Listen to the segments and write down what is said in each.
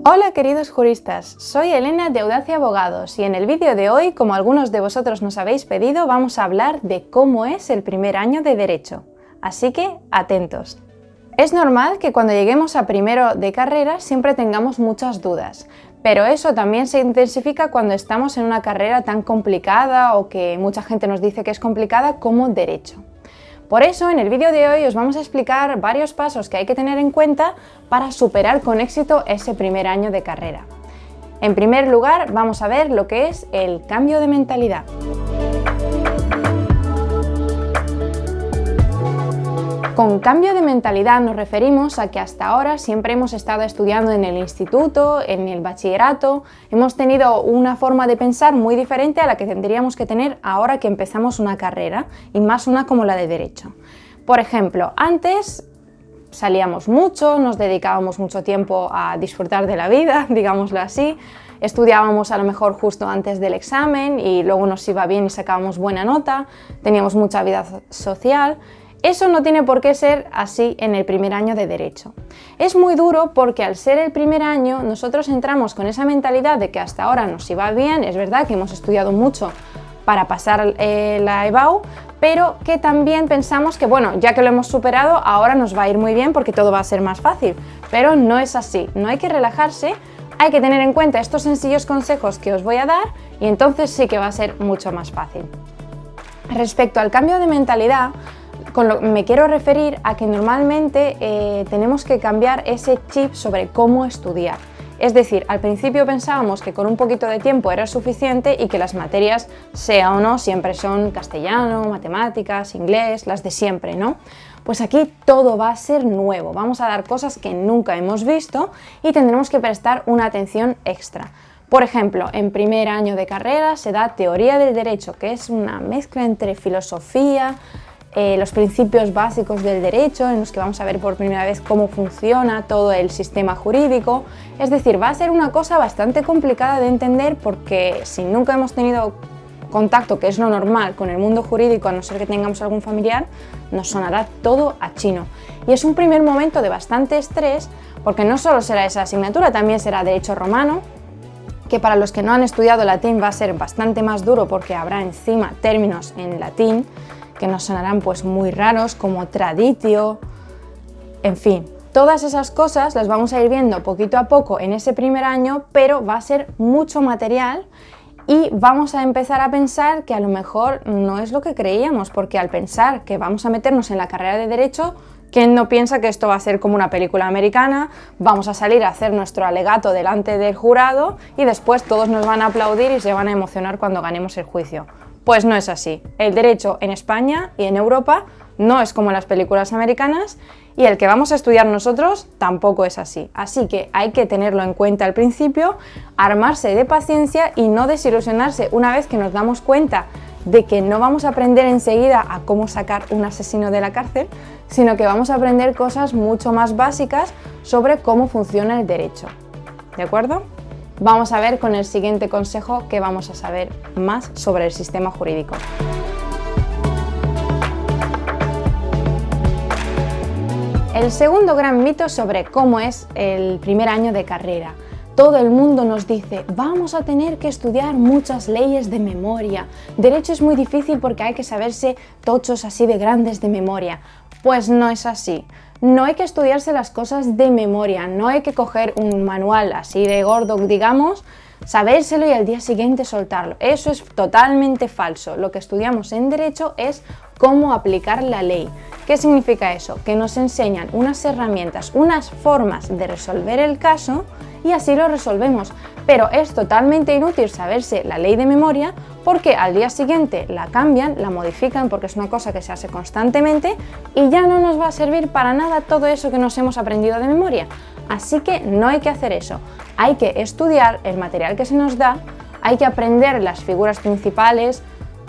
Hola queridos juristas, soy Elena de Audacia Abogados y en el vídeo de hoy, como algunos de vosotros nos habéis pedido, vamos a hablar de cómo es el primer año de Derecho. Así que, atentos. Es normal que cuando lleguemos a primero de carrera siempre tengamos muchas dudas, pero eso también se intensifica cuando estamos en una carrera tan complicada o que mucha gente nos dice que es complicada como Derecho. Por eso, en el vídeo de hoy os vamos a explicar varios pasos que hay que tener en cuenta para superar con éxito ese primer año de carrera. En primer lugar, vamos a ver lo que es el cambio de mentalidad. Con cambio de mentalidad nos referimos a que hasta ahora siempre hemos estado estudiando en el instituto, en el bachillerato, hemos tenido una forma de pensar muy diferente a la que tendríamos que tener ahora que empezamos una carrera, y más una como la de Derecho. Por ejemplo, antes salíamos mucho, nos dedicábamos mucho tiempo a disfrutar de la vida, digámoslo así, estudiábamos a lo mejor justo antes del examen y luego nos iba bien y sacábamos buena nota, teníamos mucha vida social. Eso no tiene por qué ser así en el primer año de Derecho. Es muy duro porque al ser el primer año nosotros entramos con esa mentalidad de que hasta ahora nos iba bien, es verdad que hemos estudiado mucho para pasar la EBAU, pero que también pensamos que bueno, ya que lo hemos superado, ahora nos va a ir muy bien porque todo va a ser más fácil. Pero no es así, no hay que relajarse, hay que tener en cuenta estos sencillos consejos que os voy a dar y entonces sí que va a ser mucho más fácil. Respecto al cambio de mentalidad, me quiero referir a que normalmente tenemos que cambiar ese chip sobre cómo estudiar. Es decir, al principio pensábamos que con un poquito de tiempo era suficiente y que las materias, sea o no, siempre son castellano, matemáticas, inglés, las de siempre, ¿no? Pues aquí todo va a ser nuevo, vamos a dar cosas que nunca hemos visto y tendremos que prestar una atención extra. Por ejemplo, en primer año de carrera se da Teoría del Derecho, que es una mezcla entre filosofía, los principios básicos del derecho, en los que vamos a ver por primera vez cómo funciona todo el sistema jurídico. Es decir, va a ser una cosa bastante complicada de entender porque si nunca hemos tenido contacto, que es lo normal, con el mundo jurídico, a no ser que tengamos algún familiar, nos sonará todo a chino. Y es un primer momento de bastante estrés porque no solo será esa asignatura, también será Derecho Romano, que para los que no han estudiado latín va a ser bastante más duro porque habrá encima términos en latín que nos sonarán pues muy raros, como traditio, en fin. Todas esas cosas las vamos a ir viendo poquito a poco en ese primer año, pero va a ser mucho material y vamos a empezar a pensar que a lo mejor no es lo que creíamos, porque al pensar que vamos a meternos en la carrera de Derecho, ¿quién no piensa que esto va a ser como una película americana? Vamos a salir a hacer nuestro alegato delante del jurado y después todos nos van a aplaudir y se van a emocionar cuando ganemos el juicio. Pues no es así. El derecho en España y en Europa no es como las películas americanas y el que vamos a estudiar nosotros tampoco es así. Así que hay que tenerlo en cuenta al principio, armarse de paciencia y no desilusionarse una vez que nos damos cuenta de que no vamos a aprender enseguida a cómo sacar un asesino de la cárcel, sino que vamos a aprender cosas mucho más básicas sobre cómo funciona el derecho. ¿De acuerdo? Vamos a ver con el siguiente consejo que vamos a saber más sobre el sistema jurídico. El segundo gran mito sobre cómo es el primer año de carrera. Todo el mundo nos dice, vamos a tener que estudiar muchas leyes de memoria. Derecho es muy difícil porque hay que saberse tochos así de grandes de memoria. Pues no es así. No hay que estudiarse las cosas de memoria, no hay que coger un manual así de gordo, digamos, sabérselo y al día siguiente soltarlo. Eso es totalmente falso. Lo que estudiamos en Derecho es cómo aplicar la ley. ¿Qué significa eso? Que nos enseñan unas herramientas, unas formas de resolver el caso y así lo resolvemos. Pero es totalmente inútil saberse la ley de memoria porque al día siguiente la cambian, la modifican porque es una cosa que se hace constantemente y ya no nos va a servir para nada todo eso que nos hemos aprendido de memoria. Así que no hay que hacer eso. Hay que estudiar el material que se nos da, hay que aprender las figuras principales,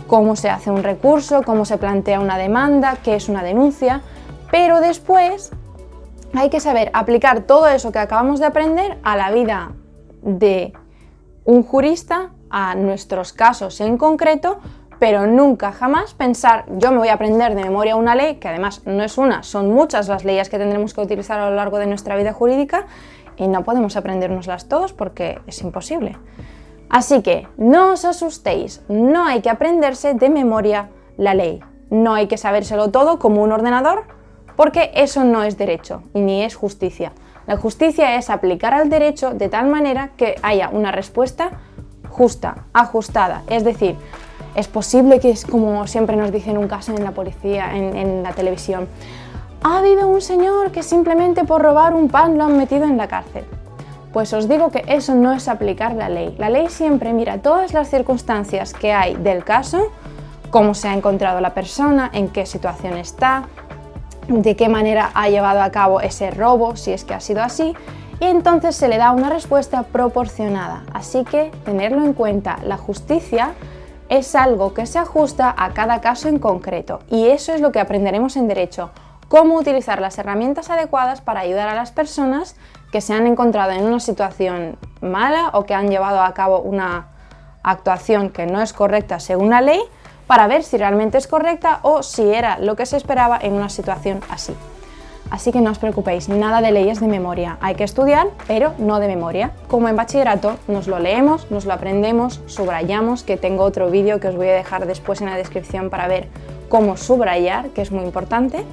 cómo se hace un recurso, cómo se plantea una demanda, qué es una denuncia, pero después hay que saber aplicar todo eso que acabamos de aprender a la vida de un jurista, a nuestros casos en concreto, pero nunca jamás pensar yo me voy a aprender de memoria una ley, que además no es una, son muchas las leyes que tendremos que utilizar a lo largo de nuestra vida jurídica, y no podemos aprendérnoslas todos porque es imposible. Así que no os asustéis, no hay que aprenderse de memoria la ley, no hay que sabérselo todo como un ordenador, porque eso no es derecho y ni es justicia. La justicia es aplicar al derecho de tal manera que haya una respuesta justa, ajustada, es decir, es posible que, es como siempre nos dicen un caso en la policía, en la televisión, ha habido un señor que simplemente por robar un pan lo han metido en la cárcel. Pues os digo que eso no es aplicar la ley. La ley siempre mira todas las circunstancias que hay del caso, cómo se ha encontrado la persona, en qué situación está, de qué manera ha llevado a cabo ese robo, si es que ha sido así, y entonces se le da una respuesta proporcionada. Así que tenerlo en cuenta, la justicia es algo que se ajusta a cada caso en concreto, y eso es lo que aprenderemos en derecho, cómo utilizar las herramientas adecuadas para ayudar a las personas que se han encontrado en una situación mala o que han llevado a cabo una actuación que no es correcta según la ley, para ver si realmente es correcta o si era lo que se esperaba en una situación así. Así que no os preocupéis, nada de leyes de memoria. Hay que estudiar, pero no de memoria. Como en bachillerato, nos lo leemos, nos lo aprendemos, subrayamos, que tengo otro vídeo que os voy a dejar después en la descripción para ver cómo subrayar, que es muy importante.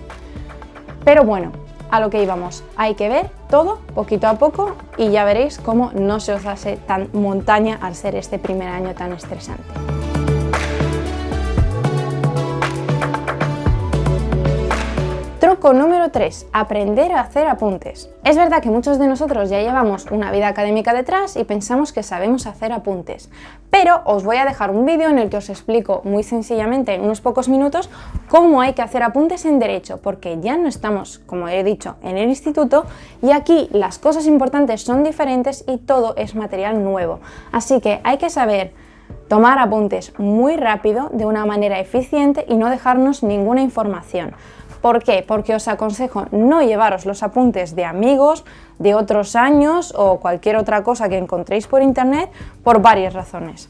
Pero bueno, a lo que íbamos, hay que ver todo poquito a poco y ya veréis cómo no se os hace tan montaña al ser este primer año tan estresante. Truco número 3. Aprender a hacer apuntes. Es verdad que muchos de nosotros ya llevamos una vida académica detrás y pensamos que sabemos hacer apuntes, pero os voy a dejar un vídeo en el que os explico muy sencillamente en unos pocos minutos cómo hay que hacer apuntes en derecho, porque ya no estamos, como he dicho, en el instituto y aquí las cosas importantes son diferentes y todo es material nuevo. Así que hay que saber tomar apuntes muy rápido, de una manera eficiente y no dejarnos ninguna información. ¿Por qué? Porque os aconsejo no llevaros los apuntes de amigos, de otros años o cualquier otra cosa que encontréis por internet por varias razones.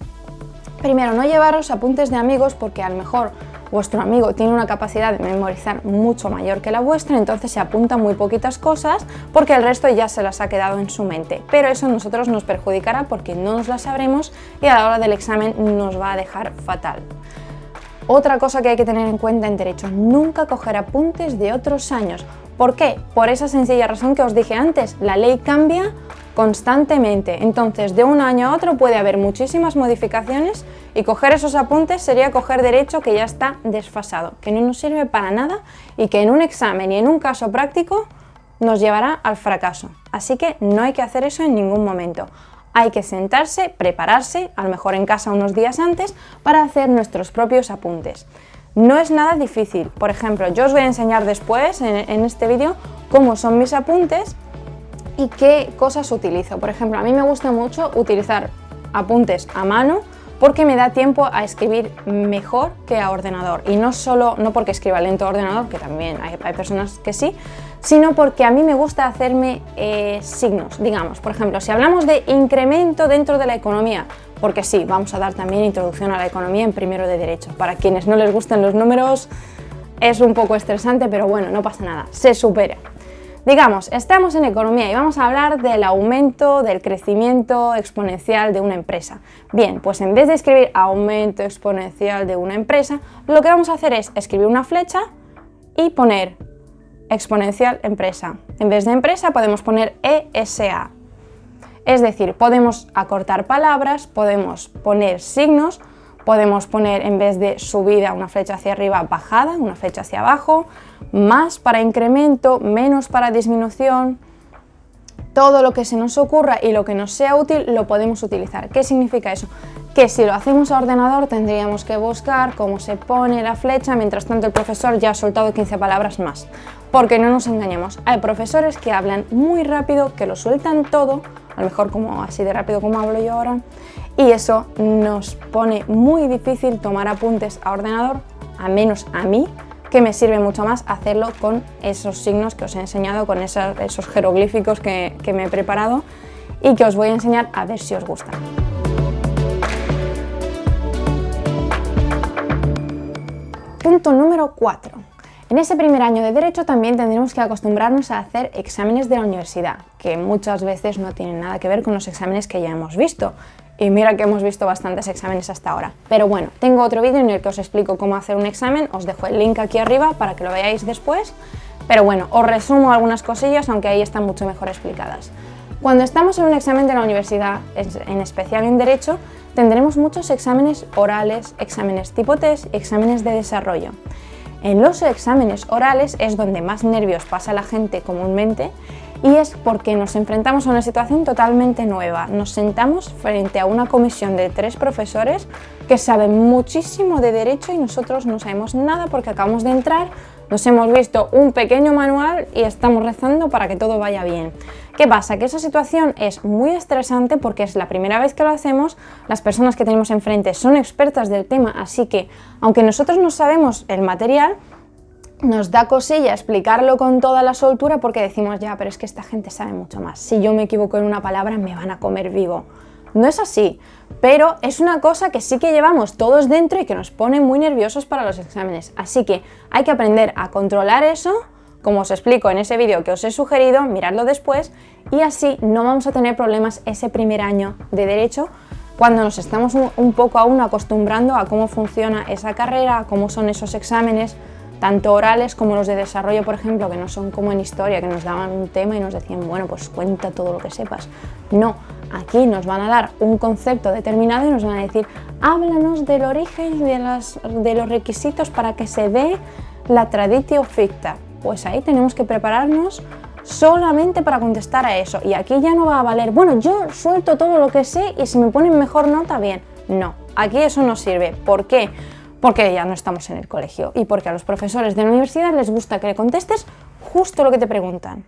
Primero, no llevaros apuntes de amigos porque a lo mejor vuestro amigo tiene una capacidad de memorizar mucho mayor que la vuestra, entonces se apunta muy poquitas cosas porque el resto ya se las ha quedado en su mente. Pero eso a nosotros nos perjudicará porque no nos las sabremos y a la hora del examen nos va a dejar fatal. Otra cosa que hay que tener en cuenta en derecho, nunca coger apuntes de otros años. ¿Por qué? Por esa sencilla razón que os dije antes, la ley cambia constantemente, entonces de un año a otro puede haber muchísimas modificaciones y coger esos apuntes sería coger derecho que ya está desfasado, que no nos sirve para nada y que en un examen y en un caso práctico nos llevará al fracaso. Así que no hay que hacer eso en ningún momento. Hay que sentarse, prepararse, a lo mejor en casa unos días antes, para hacer nuestros propios apuntes. No es nada difícil. Por ejemplo, yo os voy a enseñar después en este vídeo cómo son mis apuntes y qué cosas utilizo. Por ejemplo, a mí me gusta mucho utilizar apuntes a mano porque me da tiempo a escribir mejor que a ordenador. Y no porque escriba lento a ordenador, que también hay personas que sí, sino porque a mí me gusta hacerme signos, digamos. Por ejemplo, si hablamos de incremento dentro de la economía, porque sí, vamos a dar también introducción a la economía en primero de derecho. Para quienes no les gusten los números es un poco estresante, pero bueno, no pasa nada, se supera. Digamos, estamos en economía y vamos a hablar del aumento, del crecimiento exponencial de una empresa. Bien, pues en vez de escribir aumento exponencial de una empresa, lo que vamos a hacer es escribir una flecha y poner exponencial empresa. En vez de empresa podemos poner ESA. Es decir, podemos acortar palabras, podemos poner signos, podemos poner en vez de subida una flecha hacia arriba, bajada, una flecha hacia abajo, más para incremento, menos para disminución. Todo lo que se nos ocurra y lo que nos sea útil lo podemos utilizar. ¿Qué significa eso? Que si lo hacemos a ordenador tendríamos que buscar cómo se pone la flecha, mientras tanto el profesor ya ha soltado 15 palabras más. Porque no nos engañemos, hay profesores que hablan muy rápido, que lo sueltan todo, a lo mejor como así de rápido como hablo yo ahora, y eso nos pone muy difícil tomar apuntes a ordenador, a menos a mí, que me sirve mucho más hacerlo con esos signos que os he enseñado, con esos jeroglíficos que me he preparado y que os voy a enseñar a ver si os gustan. Punto número 4. En ese primer año de Derecho también tendremos que acostumbrarnos a hacer exámenes de la universidad, que muchas veces no tienen nada que ver con los exámenes que ya hemos visto. Y mira que hemos visto bastantes exámenes hasta ahora. Pero bueno, tengo otro vídeo en el que os explico cómo hacer un examen, os dejo el link aquí arriba para que lo veáis después. Pero bueno, os resumo algunas cosillas, aunque ahí están mucho mejor explicadas. Cuando estamos en un examen de la universidad, en especial en Derecho, tendremos muchos exámenes orales, exámenes tipo test y exámenes de desarrollo. En los exámenes orales es donde más nervios pasa la gente comúnmente y es porque nos enfrentamos a una situación totalmente nueva. Nos sentamos frente a una comisión de 3 profesores que saben muchísimo de Derecho y nosotros no sabemos nada porque acabamos de entrar, nos hemos visto un pequeño manual y estamos rezando para que todo vaya bien. ¿Qué pasa? Que esa situación es muy estresante porque es la primera vez que lo hacemos, las personas que tenemos enfrente son expertas del tema, así que aunque nosotros no sabemos el material, nos da cosilla explicarlo con toda la soltura porque decimos, ya, pero es que esta gente sabe mucho más. Si yo me equivoco en una palabra, me van a comer vivo. No es así, pero es una cosa que sí que llevamos todos dentro y que nos pone muy nerviosos para los exámenes. Así que hay que aprender a controlar eso, como os explico en ese vídeo que os he sugerido, miradlo después, y así no vamos a tener problemas ese primer año de Derecho cuando nos estamos un poco aún acostumbrando a cómo funciona esa carrera, a cómo son esos exámenes, tanto orales como los de desarrollo, por ejemplo, que no son como en historia, que nos daban un tema y nos decían, bueno, pues cuenta todo lo que sepas. No, aquí nos van a dar un concepto determinado y nos van a decir, háblanos del origen y de los requisitos para que se dé la traditio ficta. Pues ahí tenemos que prepararnos solamente para contestar a eso. Y aquí ya no va a valer, bueno, yo suelto todo lo que sé y si me ponen mejor nota, bien. No, aquí eso no sirve. ¿Por qué? Porque ya no estamos en el colegio y porque a los profesores de la universidad les gusta que le contestes justo lo que te preguntan.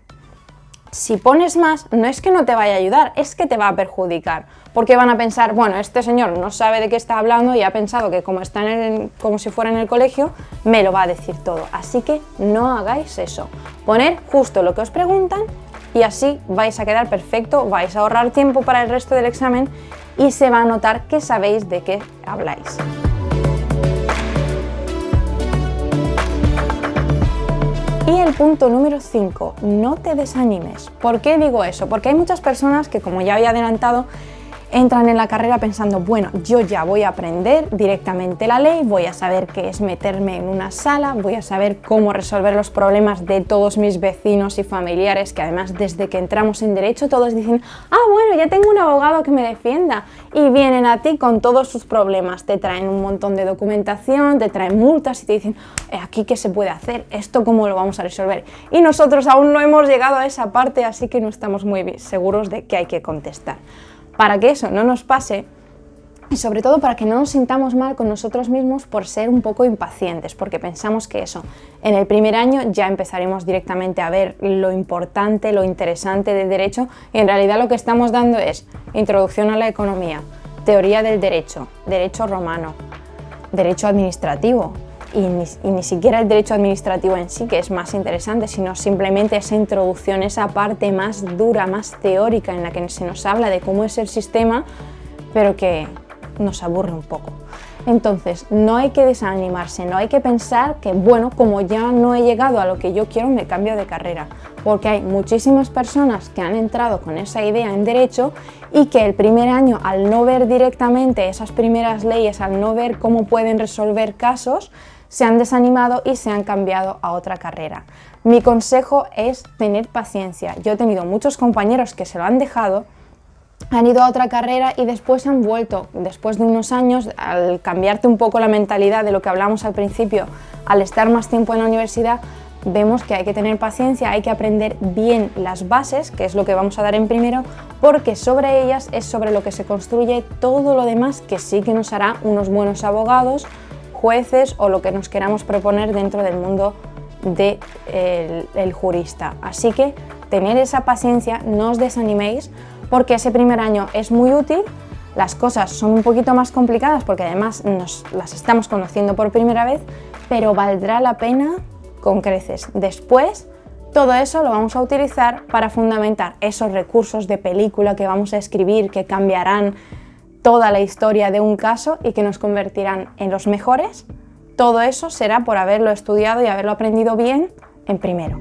Si pones más, no es que no te vaya a ayudar, es que te va a perjudicar, porque van a pensar, bueno, este señor no sabe de qué está hablando y ha pensado que como está como si fuera en el colegio, me lo va a decir todo. Así que no hagáis eso. Poner justo lo que os preguntan y así vais a quedar perfecto, vais a ahorrar tiempo para el resto del examen y se va a notar que sabéis de qué habláis. Y el punto número 5, no te desanimes. ¿Por qué digo eso? Porque hay muchas personas que, como ya había adelantado, entran en la carrera pensando, bueno, yo ya voy a aprender directamente la ley, voy a saber qué es meterme en una sala, voy a saber cómo resolver los problemas de todos mis vecinos y familiares, que además desde que entramos en Derecho todos dicen, ah, bueno, ya tengo un abogado que me defienda, y vienen a ti con todos sus problemas, te traen un montón de documentación, te traen multas y te dicen, aquí qué se puede hacer, esto cómo lo vamos a resolver, y nosotros aún no hemos llegado a esa parte, así que no estamos muy seguros de qué hay que contestar. Para que eso no nos pase y sobre todo para que no nos sintamos mal con nosotros mismos por ser un poco impacientes, porque pensamos que eso, en el primer año ya empezaremos directamente a ver lo importante, lo interesante del derecho y en realidad lo que estamos dando es introducción a la economía, teoría del derecho, derecho romano, derecho administrativo. Y ni siquiera el derecho administrativo en sí, que es más interesante, sino simplemente esa introducción, esa parte más dura, más teórica, en la que se nos habla de cómo es el sistema, pero que nos aburre un poco. Entonces, no hay que desanimarse, no hay que pensar que, bueno, como ya no he llegado a lo que yo quiero, me cambio de carrera, porque hay muchísimas personas que han entrado con esa idea en Derecho y que el primer año, al no ver directamente esas primeras leyes, al no ver cómo pueden resolver casos, se han desanimado y se han cambiado a otra carrera. Mi consejo es tener paciencia. Yo he tenido muchos compañeros que se lo han dejado, han ido a otra carrera y después han vuelto. Después de unos años, al cambiarte un poco la mentalidad de lo que hablamos al principio, al estar más tiempo en la universidad, vemos que hay que tener paciencia, hay que aprender bien las bases, que es lo que vamos a dar en primero, porque sobre ellas es sobre lo que se construye todo lo demás, que sí que nos hará unos buenos abogados, jueces o lo que nos queramos proponer dentro del mundo del jurista. Así que tener esa paciencia, no os desaniméis, porque ese primer año es muy útil, las cosas son un poquito más complicadas porque además las estamos conociendo por primera vez, pero valdrá la pena con creces. Después, todo eso lo vamos a utilizar para fundamentar esos recursos de película que vamos a escribir, que cambiarán toda la historia de un caso y que nos convertirán en los mejores, todo eso será por haberlo estudiado y haberlo aprendido bien en primero.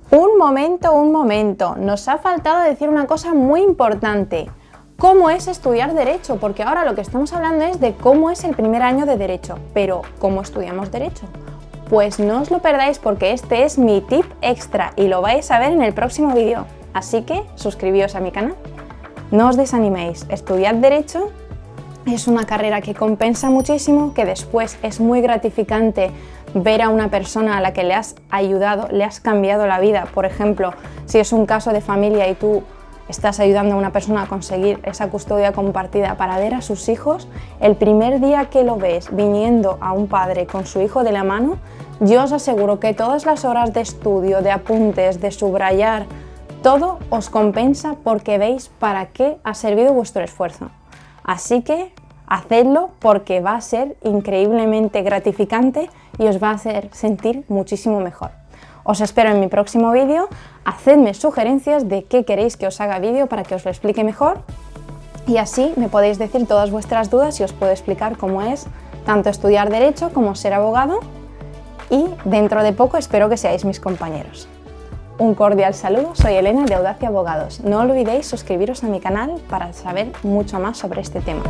Un momento, nos ha faltado decir una cosa muy importante. ¿Cómo es estudiar Derecho? Porque ahora lo que estamos hablando es de cómo es el primer año de Derecho, pero ¿cómo estudiamos Derecho? Pues no os lo perdáis porque este es mi tip extra y lo vais a ver en el próximo vídeo. Así que suscribíos a mi canal. No os desaniméis, estudiad Derecho es una carrera que compensa muchísimo, que después es muy gratificante ver a una persona a la que le has ayudado, le has cambiado la vida. Por ejemplo, si es un caso de familia y tú estás ayudando a una persona a conseguir esa custodia compartida para ver a sus hijos, el primer día que lo ves viniendo a un padre con su hijo de la mano, yo os aseguro que todas las horas de estudio, de apuntes, de subrayar, todo os compensa porque veis para qué ha servido vuestro esfuerzo. Así que hacedlo porque va a ser increíblemente gratificante y os va a hacer sentir muchísimo mejor. Os espero en mi próximo vídeo, hacedme sugerencias de qué queréis que os haga vídeo para que os lo explique mejor y así me podéis decir todas vuestras dudas y os puedo explicar cómo es tanto estudiar Derecho como ser abogado y dentro de poco espero que seáis mis compañeros. Un cordial saludo, soy Elena de Audacia Abogados. No olvidéis suscribiros a mi canal para saber mucho más sobre este tema.